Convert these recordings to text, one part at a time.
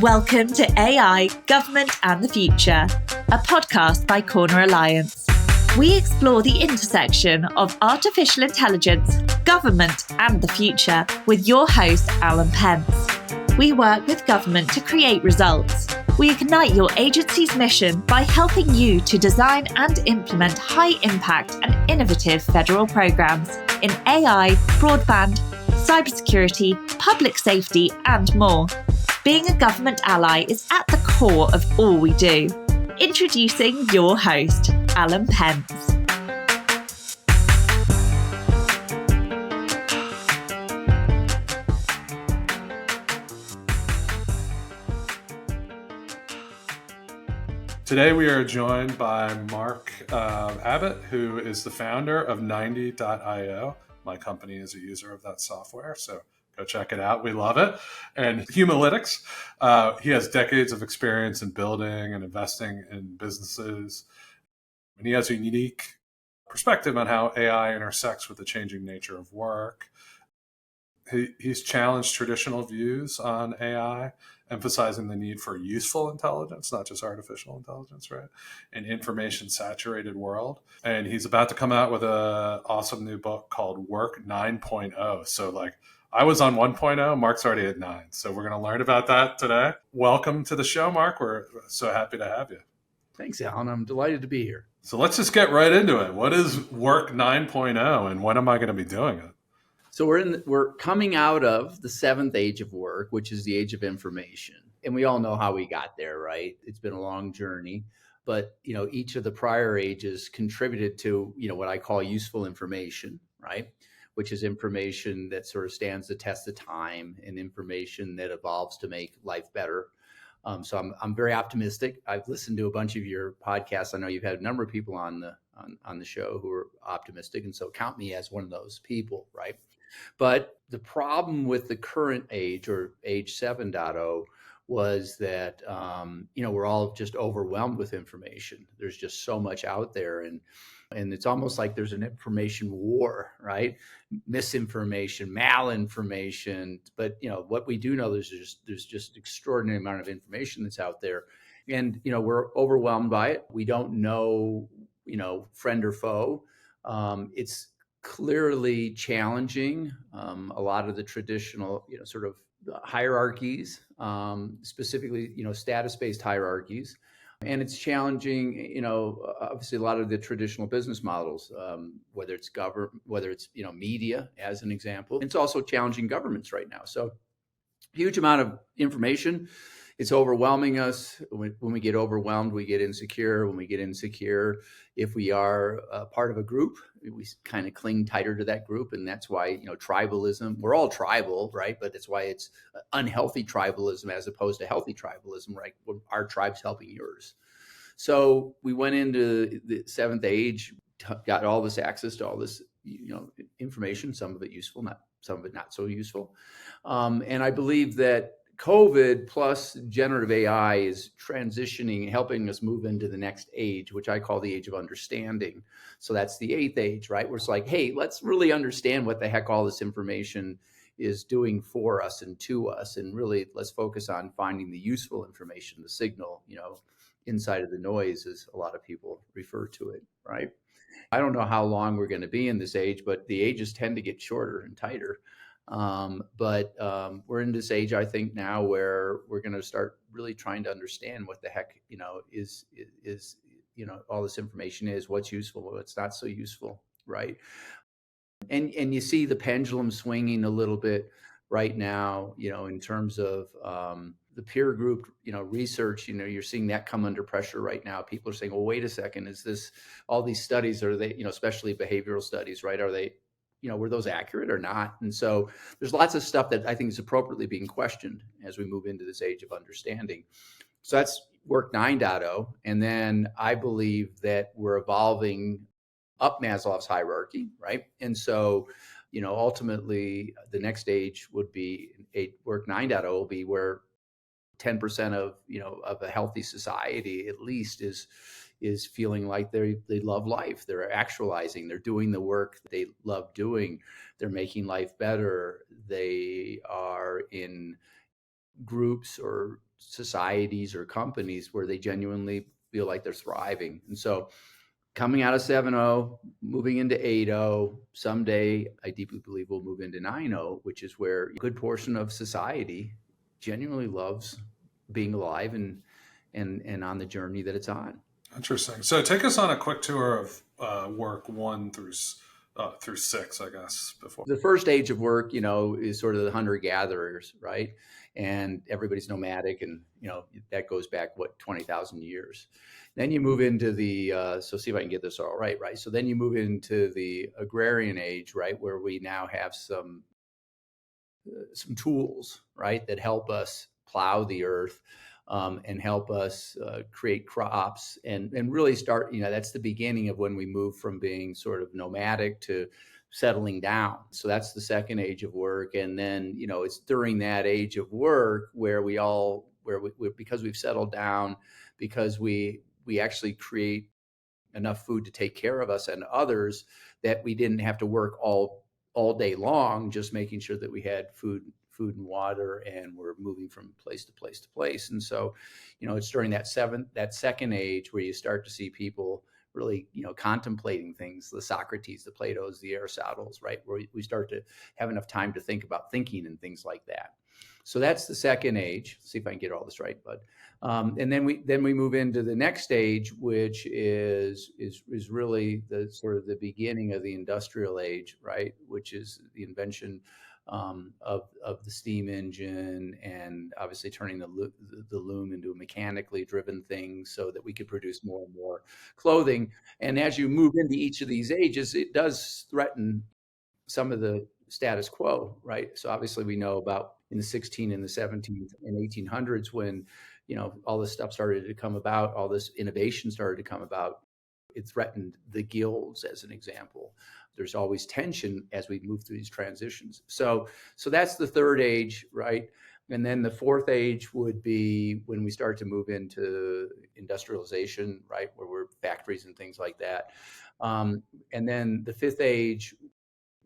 Welcome to AI, Government and the Future, a podcast by Corner Alliance. We explore the intersection of artificial intelligence, government and the future with your host, Alan Pentz. We work with government to create results. We ignite your agency's mission by helping you to design and implement high-impact and innovative federal programs in AI, broadband, cybersecurity, public safety, and more. Being a government ally is at the core of all we do. Introducing your host, Alan Pentz. Today we are joined by Mark Abbott, who is the founder of 90.io. My company is a user of that software, so go check it out. We love it. And Humalytics, he has decades of experience in building and investing in businesses. And he has a unique perspective on how AI intersects with the changing nature of work. He's challenged traditional views on AI, emphasizing the need for useful intelligence, not just artificial intelligence, right? An information-saturated world. And he's about to come out with an awesome new book called Work 9.0. So I was on 1.0, Mark's already at 9. So we're going to learn about that today. Welcome to the show, Mark. We're so happy to have you. Thanks, Alan. I'm delighted to be here. So let's just get right into it. What is Work 9.0 and when am I going to be doing it? So we're coming out of the seventh age of work, which is the age of information. And we all know how we got there, right? It's been a long journey, but each of the prior ages contributed to, what I call useful information, right? Which is information that sort of stands the test of time and information that evolves to make life better. So I'm very optimistic. I've listened to a bunch of your podcasts. I know you've had a number of people on the show who are optimistic, and so count me as one of those people, right? But the problem with the current age, or age 7.0, was that we're all just overwhelmed with information. There's just so much out there, and it's almost like there's an information war, right? Misinformation, malinformation. But what we do know, there's just extraordinary amount of information that's out there, and we're overwhelmed by it. We don't know, friend or foe. It's clearly challenging a lot of the traditional, sort of hierarchies, specifically, status-based hierarchies. And it's challenging, obviously a lot of the traditional business models, whether it's media, as an example. It's also challenging governments right now. So huge amount of information. It's overwhelming us. When we get overwhelmed, we get insecure. When we get insecure, if we are part of a group, we kind of cling tighter to that group. And that's why, tribalism, we're all tribal, right? But that's why it's unhealthy tribalism as opposed to healthy tribalism, right? Our tribe's helping yours. So we went into the seventh age, got all this access to all this, information, some of it useful, some of it not so useful. And I believe that COVID plus generative AI is transitioning, helping us move into the next age, which I call the age of understanding. So that's the eighth age, right? Where it's like, hey, let's really understand what the heck all this information is doing for us and to us. And really, let's focus on finding the useful information, the signal, inside of the noise, as a lot of people refer to it, right? I don't know how long we're going to be in this age, but the ages tend to get shorter and tighter. But we're in this age, I think, now where we're going to start really trying to understand what the heck, is all this information is, what's useful, what's not so useful, right? And you see the pendulum swinging a little bit right now, in terms of the peer group, research, you're seeing that come under pressure right now. People are saying, well, wait a second, is this, all these studies, are they, especially behavioral studies, right? Are they, were those accurate or not? And so there's lots of stuff that I think is appropriately being questioned as we move into this age of understanding. So that's Work 9.0. And then I believe that we're evolving up Maslow's hierarchy, right? And so, ultimately the next stage would be Work 9.0 will be where 10% of, of a healthy society at least is feeling like they love life. They're actualizing, they're doing the work they love doing. They're making life better. They are in groups or societies or companies where they genuinely feel like they're thriving. And so coming out of 7.0, moving into 8.0, someday I deeply believe we'll move into 9.0, which is where a good portion of society genuinely loves being alive and on the journey that it's on. Interesting. So take us on a quick tour of work 1 through 6, I guess. Before the first age of work, is sort of the hunter-gatherers, right? And everybody's nomadic, and that goes back 20,000 years. Then you move into the so see if I can get this all right. So then you move into the agrarian age, right, where we now have some tools, right, that help us plow the earth. And help us create crops and really start, that's the beginning of when we move from being sort of nomadic to settling down. So that's the second age of work. And then, it's during that age of work where we because we've settled down, because we actually create enough food to take care of us and others, that we didn't have to work all day long, just making sure that we had food and water, and we're moving from place to place to place. And so, it's during that second age where you start to see people really, contemplating things, the Socrates, the Platos, the Aristotles, right? Where we start to have enough time to think about thinking and things like that. So that's the second age. Let's see if I can get all this right, bud. And then we move into the next stage, which is really the sort of the beginning of the industrial age, right? Which is the invention of the steam engine, and obviously turning the loom into a mechanically driven thing so that we could produce more and more clothing. And as you move into each of these ages, it does threaten some of the status quo, right? So obviously we know about in the 16th and the 17th and 1800s when, all this stuff started to come about, all this innovation started to come about. It threatened the guilds, as an example. There's always tension as we move through these transitions. So that's the third age, right? And then the fourth age would be when we start to move into industrialization, right? Where we're factories and things like that. And then the fifth age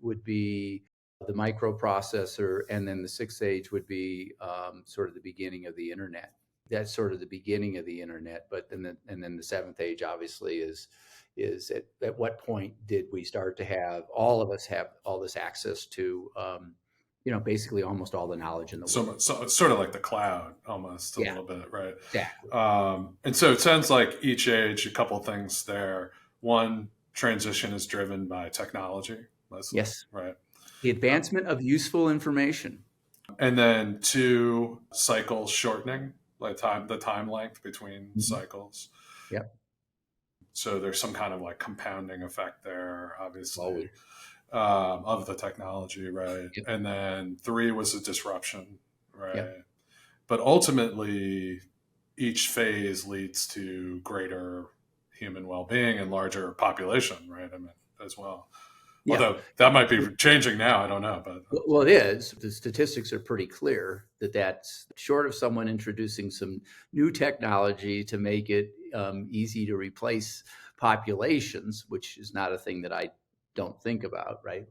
would be the microprocessor. And then the sixth age would be sort of the beginning of the internet. That's sort of the beginning of the internet. But then the seventh age obviously is at what point did we start to have all of us have all this access to basically almost all the knowledge in the world. So it's sort of like the cloud almost a little bit, right? Exactly. And so it sounds like each age, a couple of things there. One, transition is driven by technology. Mostly, yes. Right. The advancement of useful information. And then two, cycles shortening, like the time length between cycles. Yep. So there's some kind of like compounding effect there, obviously, of the technology, right? Yep. And then three was a disruption, right? Yep. But ultimately, each phase leads to greater human well-being and larger population, right? I mean, as well. Yeah. Although that might be changing now, I don't know. But well, it is. The statistics are pretty clear that's short of someone introducing some new technology to make it easy to replace populations, which is not a thing that I don't think about, right?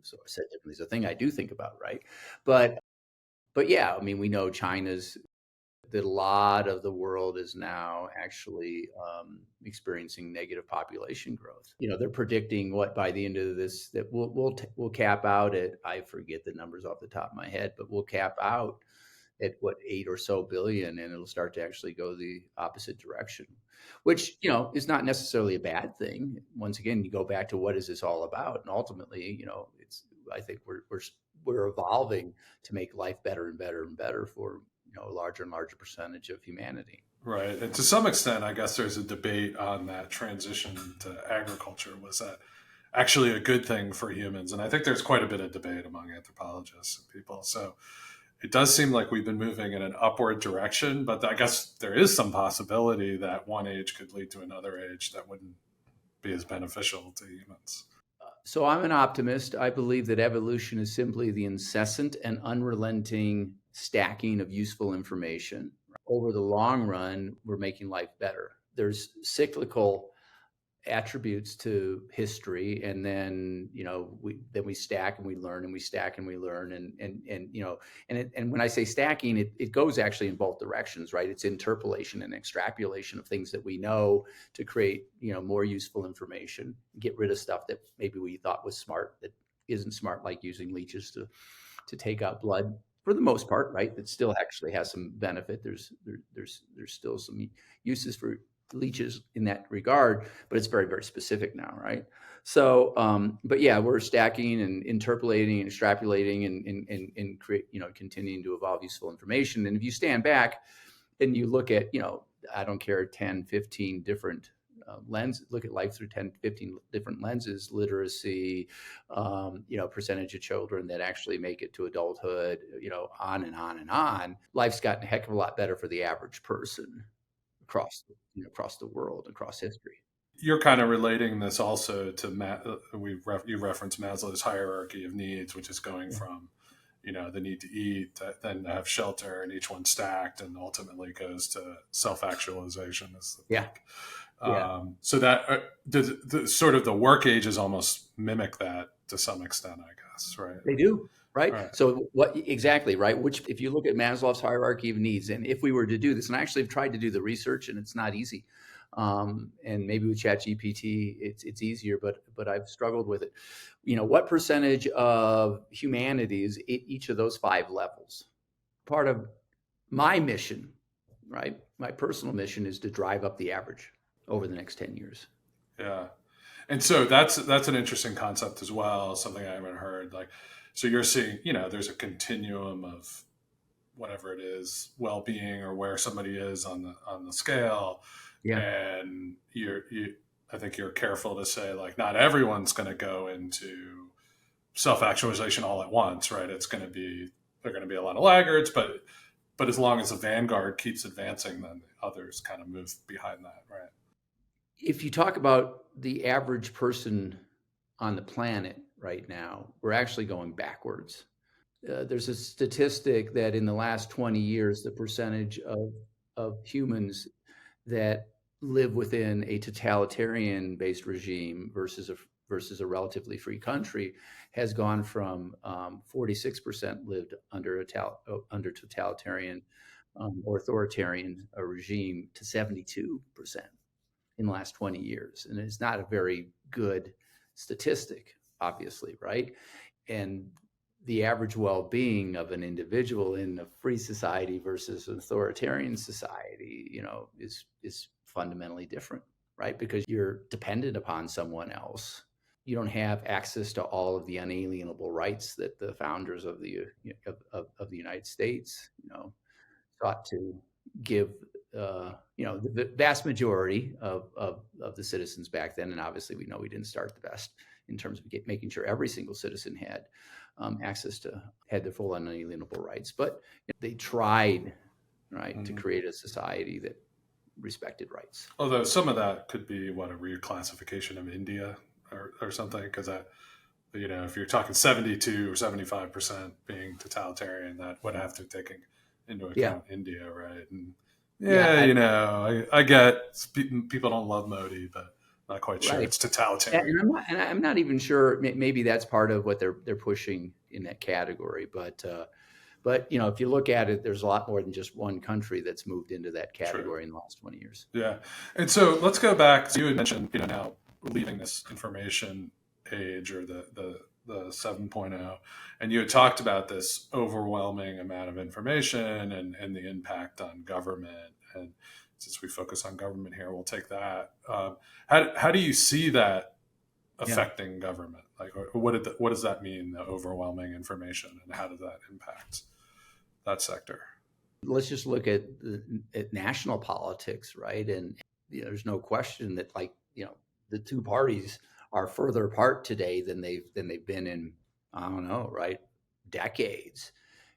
So I said differently, it's a thing I do think about, right? But yeah, I mean, we know that a lot of the world is now actually experiencing negative population growth. They're predicting by the end of this that we'll cap out at, I forget the numbers off the top of my head, but we'll cap out at 8 or so billion, and it'll start to actually go the opposite direction, which is not necessarily a bad thing. Once again, you go back to what is this all about, and ultimately, I think we're evolving to make life better and better and better for a larger and larger percentage of humanity. Right. And to some extent, I guess there's a debate on that transition to agriculture. Was that actually a good thing for humans? And I think there's quite a bit of debate among anthropologists and people. So it does seem like we've been moving in an upward direction, but I guess there is some possibility that one age could lead to another age that wouldn't be as beneficial to humans. So I'm an optimist. I believe that evolution is simply the incessant and unrelenting stacking of useful information. Over the long run, we're making life better. There's cyclical attributes to history, and then we stack and we learn, and we stack and we learn, and when I say stacking, it goes actually in both directions, right? It's interpolation and extrapolation of things that we know to create more useful information, get rid of stuff that maybe we thought was smart that isn't smart, like using leeches to take out blood for the most part, right? That still actually has some benefit. There's still some uses for leeches in that regard, but it's very, very specific now, right? So, but yeah, we're stacking and interpolating and extrapolating and create, continuing to evolve useful information. And if you stand back and you look at, I don't care, 10, 15 different look at life through 10, 15 different lenses, literacy, percentage of children that actually make it to adulthood, on and on and on. Life's gotten a heck of a lot better for the average person across the world, across history. You're kind of relating this also to you referenced Maslow's hierarchy of needs, which is going from the need to eat, then to have shelter, and each one stacked, and ultimately goes to self-actualization. So that sort of the work ages almost mimic that to some extent, I guess, right? They do. Right. So what exactly, right? Which, if you look at Maslow's hierarchy of needs, and if we were to do this, and I actually have tried to do the research, and it's not easy. And maybe with ChatGPT, it's easier, but I've struggled with it. What percentage of humanity is each of those 5 levels? Part of my mission, right? My personal mission is to drive up the average over the next 10 years. Yeah. And so that's an interesting concept as well. Something I haven't heard. So you're seeing, there's a continuum of whatever it is, well-being, or where somebody is on the scale. Yeah. And I think you're careful to say, not everyone's going to go into self-actualization all at once, right? There are going to be a lot of laggards, but as long as the vanguard keeps advancing, then the others kind of move behind that, right? If you talk about the average person on the planet right now, we're actually going backwards. There's a statistic that in the last 20 years, the percentage of humans that live within a totalitarian-based regime versus a relatively free country has gone from 46% lived under totalitarian or authoritarian regime to 72% in the last 20 years. And it's not a very good statistic, obviously, right? And the average well-being of an individual in a free society versus an authoritarian society, is fundamentally different, right? Because you're dependent upon someone else. You don't have access to all of the unalienable rights that the founders of the United States, sought to give. The vast majority of the citizens back then, and obviously we know we didn't start the best in terms of making sure every single citizen had had their full unalienable rights. But they tried, right, to create a society that respected rights. Although some of that could be a reclassification of India or something, because if you're talking 72 or 75% being totalitarian, that would have to take into account India, right? And I get people don't love Modi, but not quite sure it's totalitarian. And I'm not even sure. Maybe that's part of what they're pushing in that category. But if you look at it, there's a lot more than just one country that's moved into that category in the last 20 years. Yeah, and so let's go back. So you had mentioned, now leaving this information age, or the 7.0, and you had talked about this overwhelming amount of information and the impact on government. And since we focus on government here, we'll take that. How do you see that affecting government? What does that mean, the overwhelming information, and how does that impact that sector? Let's just look at national politics, right? And there's no question that the two parties are further apart today than they've been in, I don't know, right, decades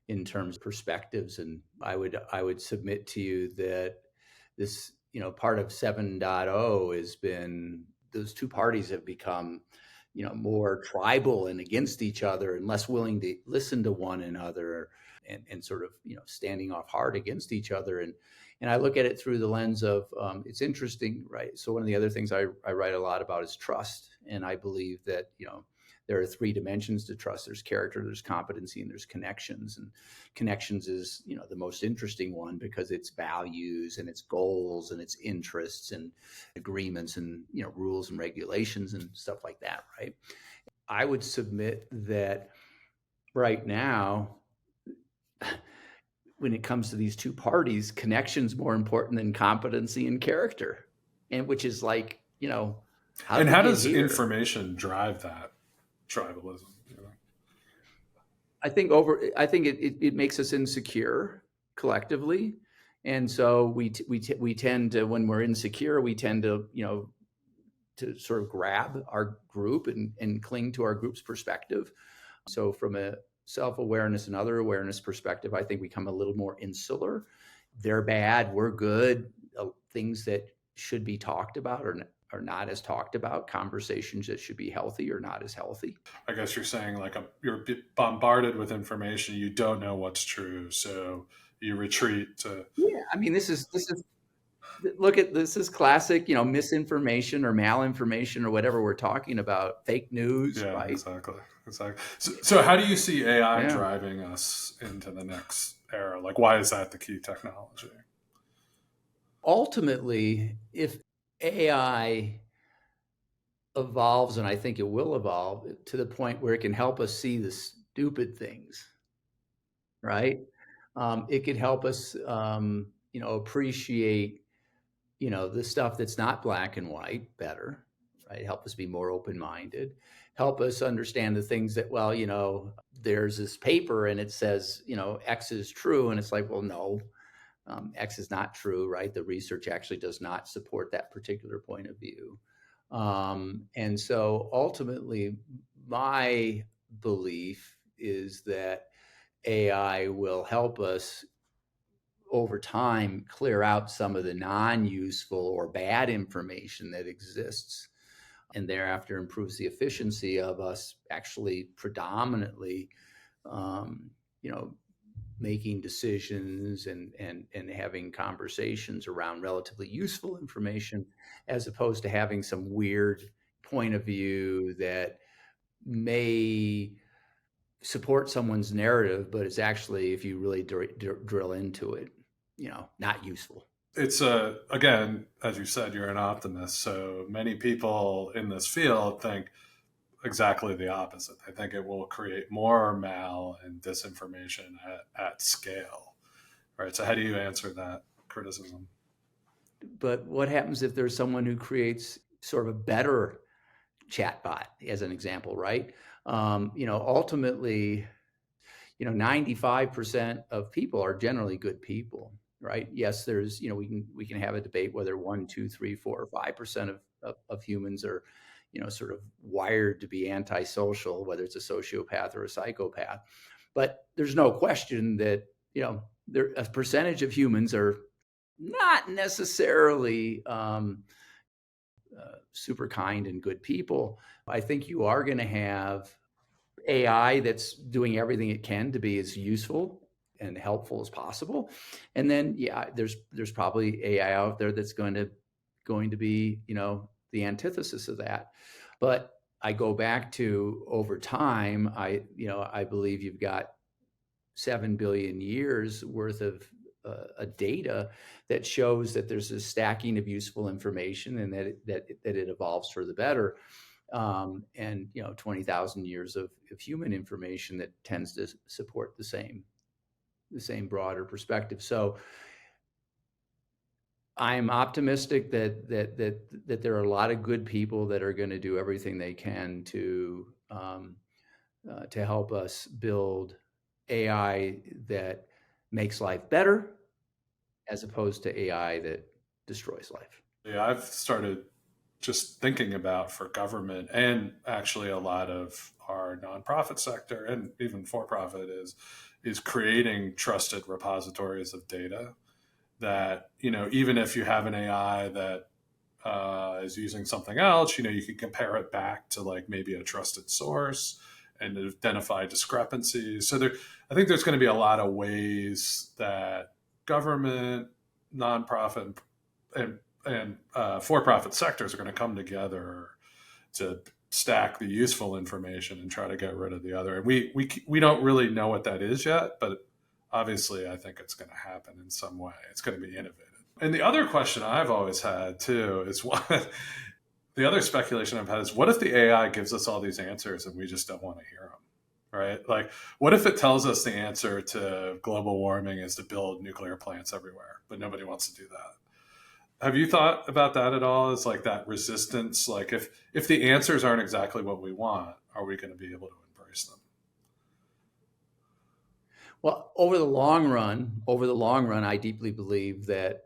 in terms of perspectives. And I would submit to you that this, part of 7.0 has been, those two parties have become, more tribal and against each other and less willing to listen to one another. and sort of, standing off hard against each other. And I look at it through the lens of, it's interesting, right? So one of the other things I write a lot about is trust. And I believe that, there are three dimensions to trust. There's character, there's competency, and there's connections. And connections is, the most interesting one because it's values and it's goals and it's interests and agreements and, rules and regulations and stuff like that, right? I would submit that right now, when it comes to these two parties, connection's more important than competency and character. And which is like, how does information drive that tribalism? I think it makes us insecure collectively. And so we tend to, when we're insecure, we tend to, to sort of grab our group and cling to our group's perspective. So from a self-awareness and other awareness perspective, I think we become a little more insular. They're bad, we're good. Things that should be talked about are not as talked about. Conversations that should be healthy are not as healthy. I guess you're saying you're bombarded with information, you don't know what's true, so you retreat to. Yeah, I mean, this is classic, misinformation or malinformation or whatever we're talking about, fake news, yeah, right? Exactly. So how do you see AI driving us into the next era? Why is that the key technology? Ultimately, if AI evolves, and I think it will evolve to the point where it can help us see the stupid things, right? It could help us, appreciate, the stuff that's not black and white better, right? Help us be more open-minded. Help us understand the things that, there's this paper and it says, X is true. And it's like, well, no, X is not true, right? The research actually does not support that particular point of view. And so ultimately, my belief is that AI will help us over time clear out some of the non-useful or bad information that exists, and thereafter improves the efficiency of us actually predominantly, making decisions and having conversations around relatively useful information, as opposed to having some weird point of view that may support someone's narrative, but it's actually, if you really drill into it, not useful. It's again, as you said, you're an optimist. So many people in this field think exactly the opposite. I think it will create more mal and disinformation at scale, right? So how do you answer that criticism? But what happens if there's someone who creates sort of a better chatbot, as an example, right? Ultimately, 95% of people are generally good people, right? Yes, there's, we can have a debate whether 1, 2, 3, 4, or 5% of humans are, sort of wired to be antisocial, whether it's a sociopath or a psychopath. But there's no question that, a percentage of humans are not necessarily super kind and good people. I think you are going to have AI that's doing everything it can to be as useful and helpful as possible. And then, there's probably AI out there that's going to be, the antithesis of that. But I go back to, over time, I believe you've got 7 billion years worth of data that shows that there's a stacking of useful information and that it evolves for the better. And 20,000 years of human information that tends to support the same broader perspective. So I'm optimistic that there are a lot of good people that are going to do everything they can to help us build AI that makes life better, as opposed to AI that destroys life. Yeah, I've started just thinking about, for government and actually a lot of our nonprofit sector and even for-profit, is creating trusted repositories of data that, even if you have an AI that is using something else, you can compare it back to maybe a trusted source and identify discrepancies. So I think there's going to be a lot of ways that government, nonprofit, and for-profit sectors are going to come together to stack the useful information and try to get rid of the other. And we don't really know what that is yet, but obviously I think it's going to happen in some way. It's going to be innovative. And the other question I've always had too is what the other speculation I've had is, what if the AI gives us all these answers and we just don't want to hear them? Right? Like, what if it tells us the answer to global warming is to build nuclear plants everywhere, but nobody wants to do that? Have you thought about that at all? Is like that resistance? Like, if the answers aren't exactly what we want, are we going to be able to embrace them? Well, over the long run, I deeply believe that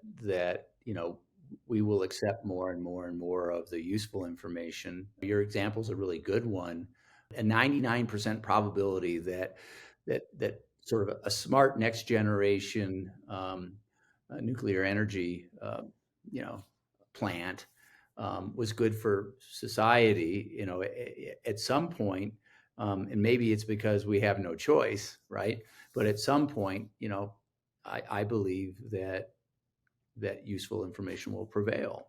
we will accept more and more and more of the useful information. Your example is a really good one. A 99% probability that sort of a smart next generation nuclear energy plant was good for society. At some point, and maybe it's because we have no choice, right? But at some point, I believe that useful information will prevail,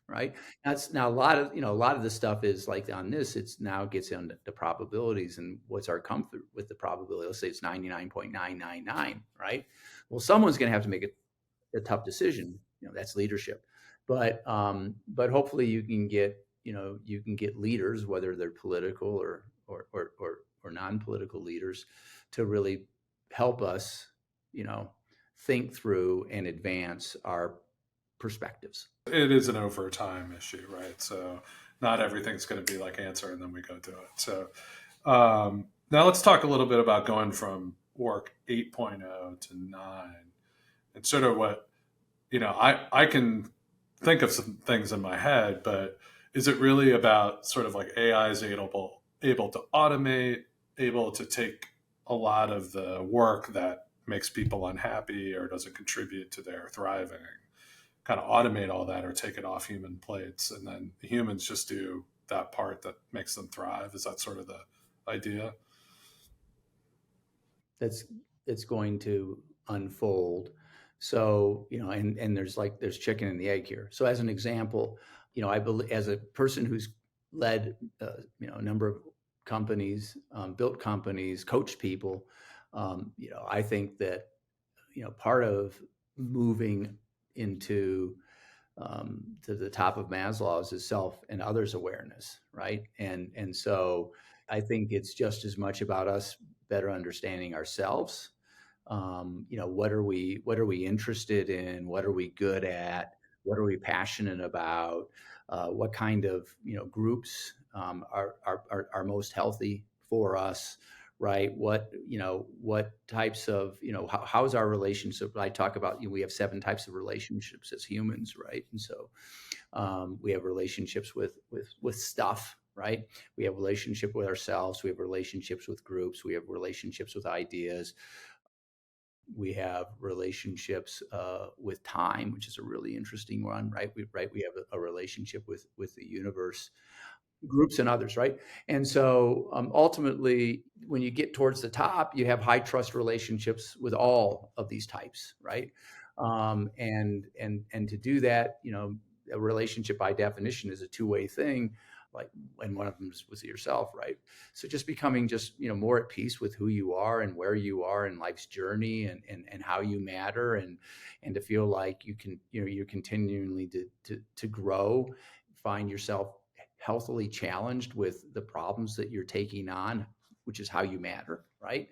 right? That's now a lot of the stuff is like on this. It's now gets into the probabilities and what's our comfort with the probability. Let's say it's 99.999, right? Well, someone's going to have to make a tough decision. That's leadership, but hopefully you can get leaders, whether they're political or non-political leaders, to really help us, think through and advance our perspectives. It is an over time issue, right? So not everything's going to be like answer and then we go do it. So now let's talk a little bit about going from work 8.0 to 9 and sort of what, I can think of some things in my head, but is it really about sort of like AI is able to automate, able to take a lot of the work that makes people unhappy or doesn't contribute to their thriving, kind of automate all that or take it off human plates, and then the humans just do that part that makes them thrive? Is that sort of the idea? It's going to unfold. So, and there's chicken and the egg here. So as an example, I believe, as a person who's led, a number of companies, built companies, coached people, I think that, part of moving into to the top of Maslow's is self and others awareness, right? And so I think it's just as much about us better understanding ourselves. What are we interested in? What are we good at? What are we passionate about? What kind of groups are most healthy for us, right? What types of how's our relationship? I talk about we have 7 types of relationships as humans, right? And so we have relationships with stuff, right? We have relationship with ourselves. We have relationships with groups. We have relationships with ideas. We have relationships with time, which is a really interesting one, right? We have a relationship with the universe, groups, and others, right? And so ultimately, when you get towards the top, you have high trust relationships with all of these types, right? And to do that, a relationship by definition is a two-way thing. And one of them is with yourself, right? So just becoming more at peace with who you are and where you are in life's journey and how you matter, and to feel like you're continually to grow, find yourself healthily challenged with the problems that you're taking on, which is how you matter, right?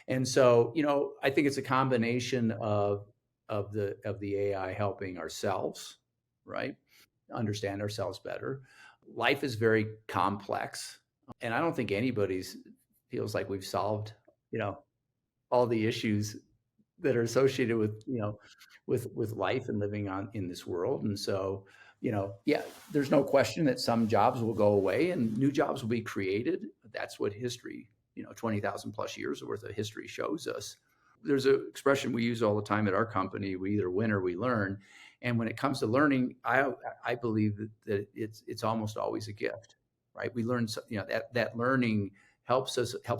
And so I think it's a combination of the AI helping ourselves, right, understand ourselves better. Life is very complex, and I don't think anybody feels like we've solved, all the issues that are associated with, with life and living in this world. And so, there's no question that some jobs will go away and new jobs will be created. That's what history, 20,000 plus years worth of history shows us. There's an expression we use all the time at our company: we either win or we learn. And when it comes to learning, I believe that it's almost always a gift, right? We learn, that learning helps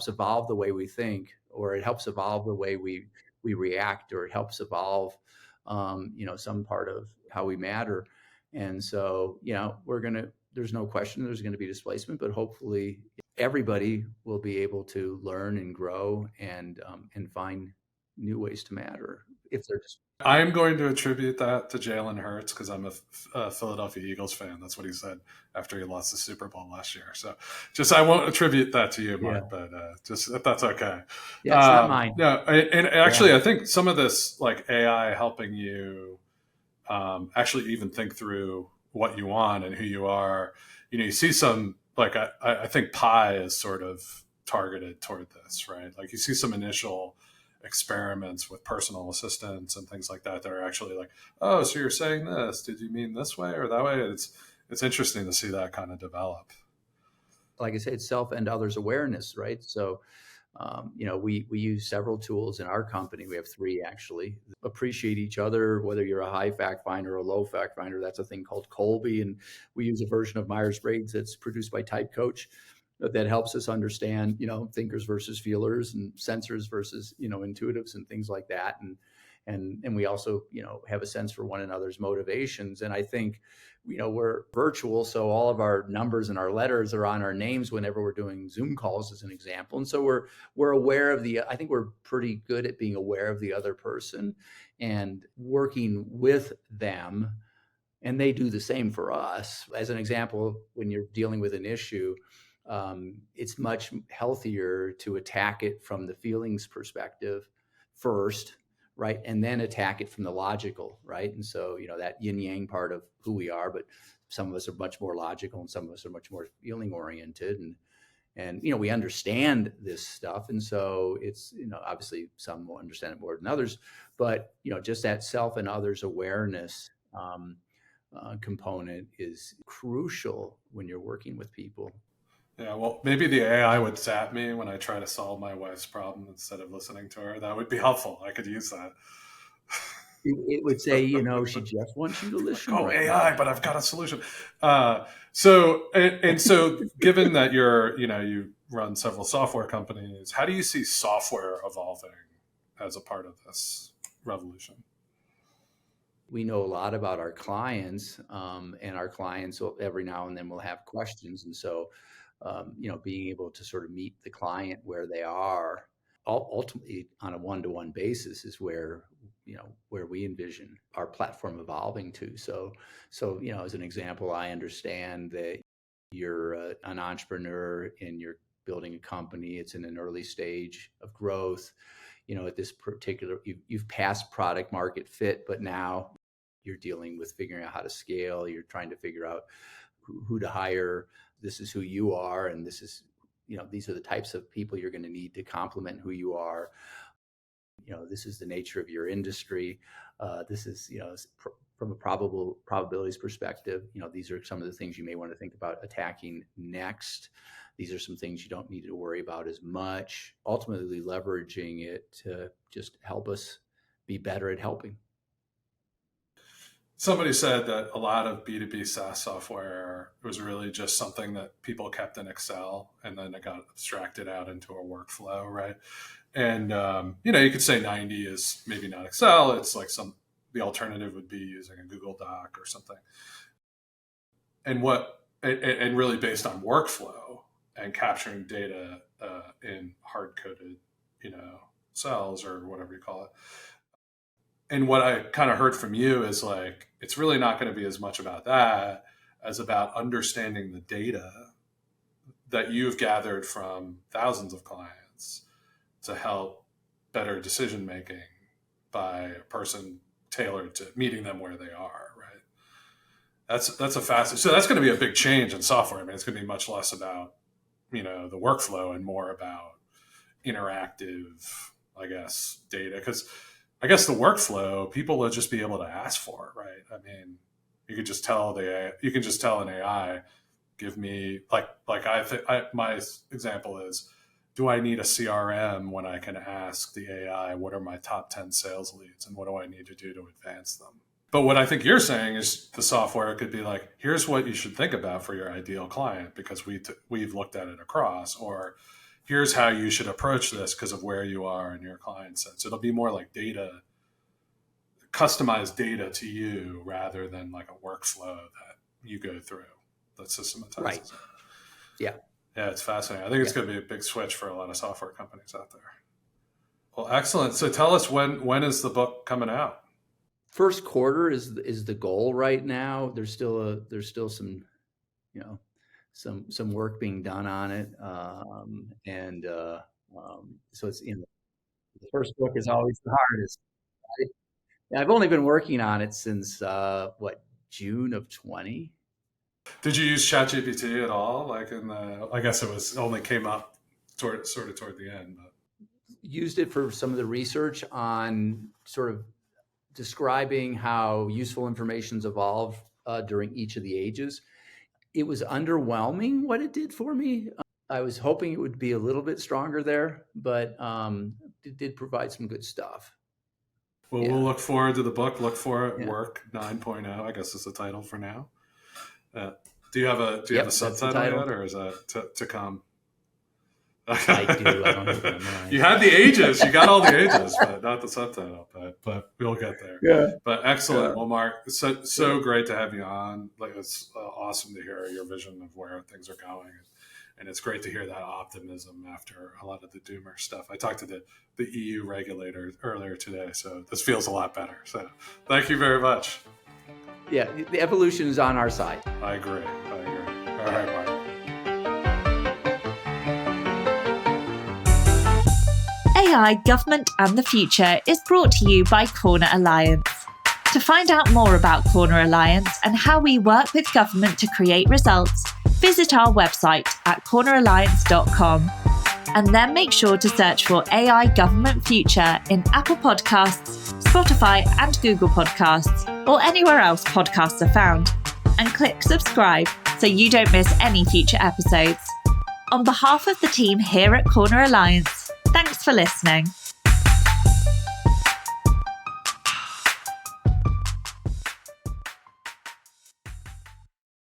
evolve the way we think, or it helps evolve the way we react, or it helps evolve some part of how we matter. And so, there's no question there's going to be displacement, but hopefully everybody will be able to learn and grow and find new ways to matter if they're just. I'm going to attribute that to Jalen Hurts because I'm a Philadelphia Eagles fan. That's what he said after he lost the Super Bowl last year. So I won't attribute that to you, Mark, but just if that's okay. Yeah, it's not mine. No, and actually, I think some of this, like AI helping you actually even think through what you want and who you are. You see some, like, I think Pi is sort of targeted toward this, right? Like you see some initial experiments with personal assistants and things like that that are actually like, oh, so you're saying this, did you mean this way or that way? It's interesting to see that kind of develop. Like I say, it's self and others awareness, right? So we use several tools in our company. We have 3 actually. Appreciate each other, whether you're a high fact finder or a low fact finder. That's a thing called Colby, and we use a version of Myers-Briggs that's produced by Type Coach that helps us understand, thinkers versus feelers and sensors versus, intuitives and things like that. And we also, have a sense for one another's motivations. And I think, we're virtual, so all of our numbers and our letters are on our names whenever we're doing Zoom calls, as an example. And so we're aware of I think we're pretty good at being aware of the other person and working with them. And they do the same for us. As an example, when you're dealing with an issue, it's much healthier to attack it from the feelings perspective first, right? And then attack it from the logical, right? And so, that yin yang part of who we are, but some of us are much more logical and some of us are much more feeling oriented. And we understand this stuff. And so it's, obviously some will understand it more than others, but, just that self and others awareness component is crucial when you're working with people. Yeah, well, maybe the AI would zap me when I try to solve my wife's problem instead of listening to her. That would be helpful. I could use that. It would say, she just wants you to listen. Oh, right AI, now. But I've got a solution. So given that you run several software companies, how do you see software evolving as a part of this revolution? We know a lot about our clients, and our clients every now and then will have questions. And so, being able to sort of meet the client where they are, ultimately on a one-to-one basis, is where we envision our platform evolving to. So, as an example, I understand that you're an entrepreneur and you're building a company. It's in an early stage of growth. At this particular, you've passed product market fit, but now you're dealing with figuring out how to scale. You're trying to figure out who to hire. This is who you are. And this is, these are the types of people you're going to need to complement who you are. This is the nature of your industry. This is, from a probabilities perspective, these are some of the things you may want to think about attacking next. These are some things you don't need to worry about as much, ultimately leveraging it to just help us be better at helping. Somebody said that a lot of B2B SaaS software was really just something that people kept in Excel, and then it got abstracted out into a workflow, right? And, you could say 90 is maybe not Excel. It's like the alternative would be using a Google Doc or something. And really based on workflow and capturing data in hard-coded, cells or whatever you call it. And what I kind of heard from you is like, it's really not going to be as much about that as about understanding the data that you've gathered from thousands of clients to help better decision-making by a person tailored to meeting them where they are, right? That's so that's going to be a big change in software. I mean, it's going to be much less about, the workflow and more about interactive, I guess, data. Because I guess the workflow, people will just be able to ask for it, right? I mean, you could just tell an AI, give me my example is, do I need a CRM when I can ask the AI, what are my top 10 sales leads and what do I need to do to advance them? But what I think you're saying is the software could be like, here's what you should think about for your ideal client because we've looked at it across, or here's how you should approach this because of where you are in your client set. So it'll be more like data, customized data to you rather than like a workflow that you go through that systematizes. Right. Yeah. Yeah, it's fascinating. I think it's going to be a big switch for a lot of software companies out there. Well, excellent. So tell us when is the book coming out? First quarter is the goal right now. There's still some, some work being done on it, so it's the first book is always the hardest. I've only been working on it since June of 20. Did you use ChatGPT at all? Like I guess it was only came up toward the end. But. Used it for some of the research on sort of describing how useful information's evolved during each of the ages. It was underwhelming what it did for me. I was hoping it would be a little bit stronger there, but it did provide some good stuff. Well, We'll look forward to the book. Look for it. Yeah. Work 9.0, I guess is the title for now. Do you have a subtitle yet, or is that to come? I do. I don't have it in mind. You had the ages. You got all the ages, but not the subtitle. But we'll get there. Yeah. But excellent. Yeah. Well, Mark, so great to have you on. Like it's awesome to hear your vision of where things are going, and it's great to hear that optimism after a lot of the doomer stuff. I talked to the EU regulator earlier today, so this feels a lot better. So thank you very much. Yeah, the evolution is on our side. I agree. All right, Mark. AI, Government and the Future is brought to you by Corner Alliance. To find out more about Corner Alliance and how we work with government to create results, visit our website at corneralliance.com. And then make sure to search for AI Government Future in Apple Podcasts, Spotify and Google Podcasts, or anywhere else podcasts are found. And click subscribe so you don't miss any future episodes. On behalf of the team here at Corner Alliance, thanks for listening.